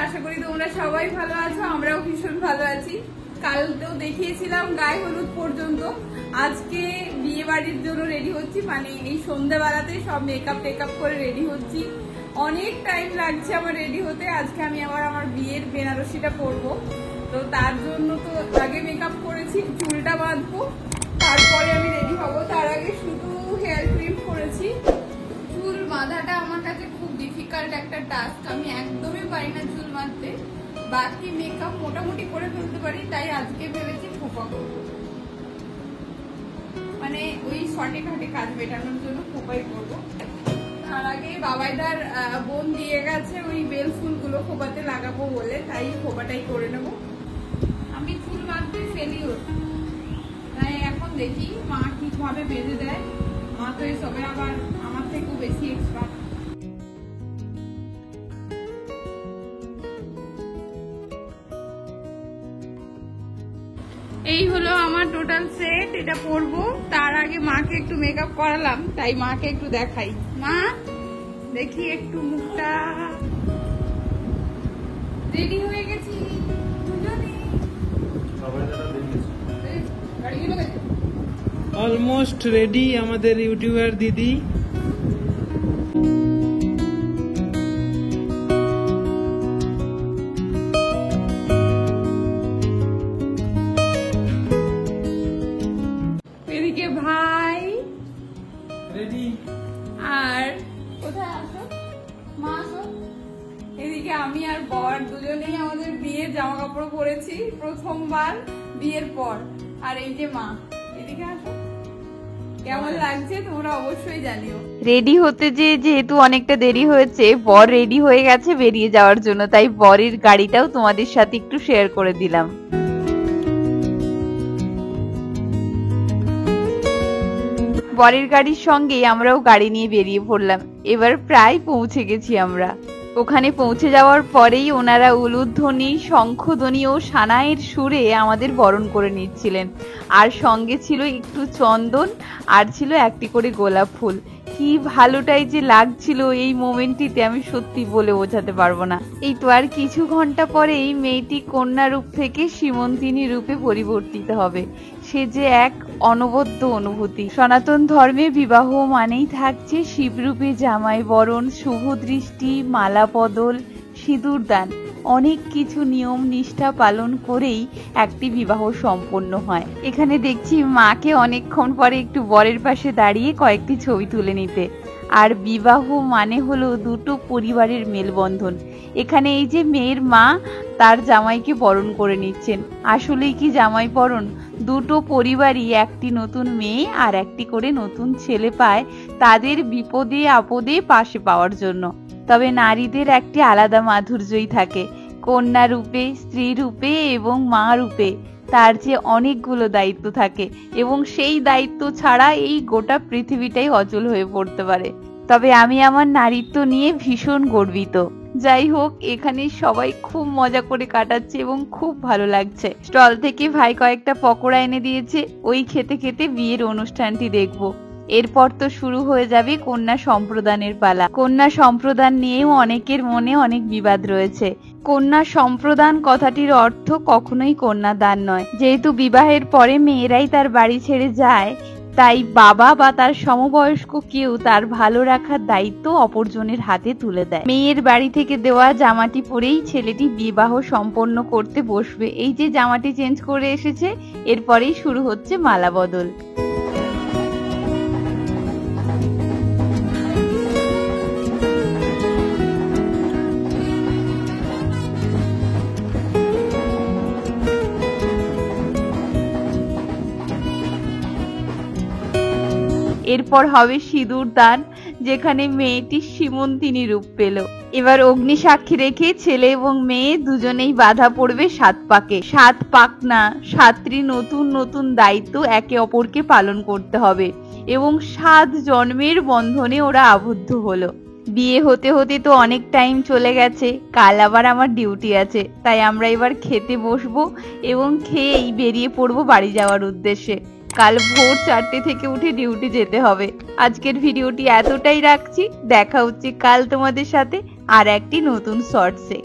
আশা করি তোমরা সবাই ভালো আছো, আমরাও ভীষণ ভালো আছি। কাল তো দেখিয়েছিলাম গায়ে হলুদ পর্যন্ত, আজকে বিয়ে বাড়ির জন্য রেডি হচ্ছি, মানে এই সন্ধ্যাবেলাতে সব মেকআপ টেকআপ করে রেডি হচ্ছি। অনেক টাইম লাগছে আমার রেডি হতে। আজকে আমি আবার আমার বিয়ের বেনারসিটা পরবো, তো তার জন্য তো আগে মেকআপ করেছি, চুলটা বাঁধবো, তারপরে আমি রেডি হবো। তার আগে শুধু হেয়ার ক্রিম করেছি। চুল বাঁধাটা আমার কাছে খুব ডিফিকাল্ট একটা টাস্ক, আমি একদমই পারি না চুল বাঁধতে। বাকি মেকআপ মোটামুটি করে ফেলতে পারি, তাই আজকে ভেবেছি খোপা করবো, মানে ওই শর্টে ঘাটে কাজ মেটানোর জন্য খোপাই করবো। তার আগে বাবাইদার বোন দিয়ে গেছে ওই বেল ফুলগুলো খোপাতে লাগাবো বলে, তাই খোপাটাই করে নেবো। আমি চুল বাঁধতে ফেলিও, তাই এখন দেখি মা কিভাবে বেঁধে দেয়। মা তো এসবে আবার আমার থেকেও বেশি এক্সপার্ট। এই হলো আমার টোটাল সেট, এটা পরবো। তার আগে মাকে একটু মেকআপ করালাম, তাই মাকে একটু দেখাই। মা দেখি একটু মুখটা, রেডি হয়ে গেছি অলমোস্ট রেডি আমাদের ইউটিউবার দিদি। এদিকে ভাই রেডি, আর কোথায় আসো মা, আসো এদিকে। আমি আর বর দুজনেই আমাদের বিয়ের জামা কাপড় পরেছি প্রথমবার বিয়ের পর। আর এই যে মা, এদিকে আসো। কেমন লাগছে তোমরা অবশ্যই জানিও। রেডি হতে যেহেতু অনেকটা দেরি হয়েছে, বর রেডি হয়ে গেছে বেরিয়ে যাওয়ার জন্য, তাই বরের গাড়িটাও তোমাদের সাথে একটু শেয়ার করে দিলাম। বরের গাড়ির সঙ্গে আমরাও গাড়ি নিয়ে বেরিয়ে পড়লাম। এবার প্রায় পৌঁছে গেছি আমরা। ওখানে পৌঁছে যাওয়ার পরেই ওনারা উলুধ্বনি, শঙ্খধ্বনি ও সানাইয়ের সুরে আমাদের বরণ করে নিচ্ছিলেন। আর সঙ্গে ছিল একটু চন্দন, আর ছিল একটি করে গোলাপ ফুল। কি ভালোটাই যে লাগছিল এই মোমেন্টটিতে, আমি সত্যি বলে বোঝাতে পারবো না। এই তো আর কিছু ঘন্টা পরেই মেয়েটি কন্যা রূপ থেকে সীমন্তিনী রূপে পরিবর্তিত হবে। সে যে এক অনবদ্য অনুভূতি। সনাতন ধর্মে বিবাহ মানেই থাকছে শিবরূপে জামাই বরণ, শুভ দৃষ্টি, মালা বদল, সিঁদুর দান, অনেক কিছু নিয়ম নিষ্ঠা পালন করেই একটি বিবাহ সম্পন্ন হয়। এখানে দেখছি মাকে অনেকক্ষণ পরে একটু বরের পাশে দাঁড়িয়ে কয়েকটি ছবি তুলে নিতে। আর বিবাহ মানে হলো দুটো পরিবারের মেলবন্ধন। এখানে এই যে মেয়ের মা তার জামাইকে বরণ করে নিচ্ছেন, আসলেই কি জামাই বরণ? দুটো পরিবারই একটি নতুন মেয়ে আর একটি করে নতুন ছেলে পায় তাদের বিপদে আপদে পাশে পাওয়ার জন্য। তবে নারীদের একটি আলাদা মাধুর্যই থাকে, কন্যা রূপে, স্ত্রী রূপে এবং মা রূপে তার যে অনেকগুলো দায়িত্ব থাকে, এবং সেই দায়িত্ব ছাড়া এই গোটা পৃথিবীটাই অচল হয়ে পড়তে পারে। তবে আমি আমার নারীত্ব নিয়ে ভীষণ গর্বিত। যাই হোক, এখানে সবাই খুব মজা করে কাটাচ্ছে এবং খুব ভালো লাগছে। স্টল থেকে ভাই কয়েকটা পকোড়া এনে দিয়েছে, ওই খেতে খেতে বিয়ের অনুষ্ঠানটি দেখবো। এরপর তো শুরু হয়ে যাবে কন্যা সম্প্রদানের পালা। কন্যা সম্প্রদান নিয়েও অনেকের মনে অনেক বিবাদ রয়েছে। কন্যা সম্প্রদান কথাটির অর্থ কখনোই কন্যা দান নয়। যেহেতু বিবাহের পরে মেয়েরাই তার বাড়ি ছেড়ে যায়, তাই বাবা বা তার সমবয়স্ক কেউ তার ভালো রাখার দায়িত্ব অপরজনের হাতে তুলে দেয়। মেয়ের বাড়ি থেকে দেওয়া জামাটি পরেই ছেলেটি বিবাহ সম্পন্ন করতে বসবে। এই যে জামাটি চেঞ্জ করে এসেছে, এরপরেই শুরু হচ্ছে মালা বদল। এরপর হবে সিঁদুর দান, যেখানে মেয়েটি সীমন্তিনী রূপ পেল। এবার অগ্নি সাক্ষী রেখে ছেলে এবং মেয়ে দুজনেই বাঁধা পড়বে 7 পাকে। 7 পাক না, 7টি নতুন নতুন দায়িত্ব একে অপরকে পালন করতে হবে। এবং 7 জন্মের বন্ধনে ওরা আবদ্ধ হলো। বিয়ে হতে হতে তো অনেক টাইম চলে গেছে, কাল আবার আমার ডিউটি আছে, তাই আমরা এবার খেতে বসবো এবং খেয়েই বেরিয়ে পড়বো বাড়ি যাওয়ার উদ্দেশ্যে। কাল ভোর 4টে থেকে উঠে ডিউটি যেতে হবে। আজকের ভিডিওটি এতটাই রাখছি, দেখা হচ্ছে কাল তোমাদের সাথে আর একটি নতুন শর্টসে।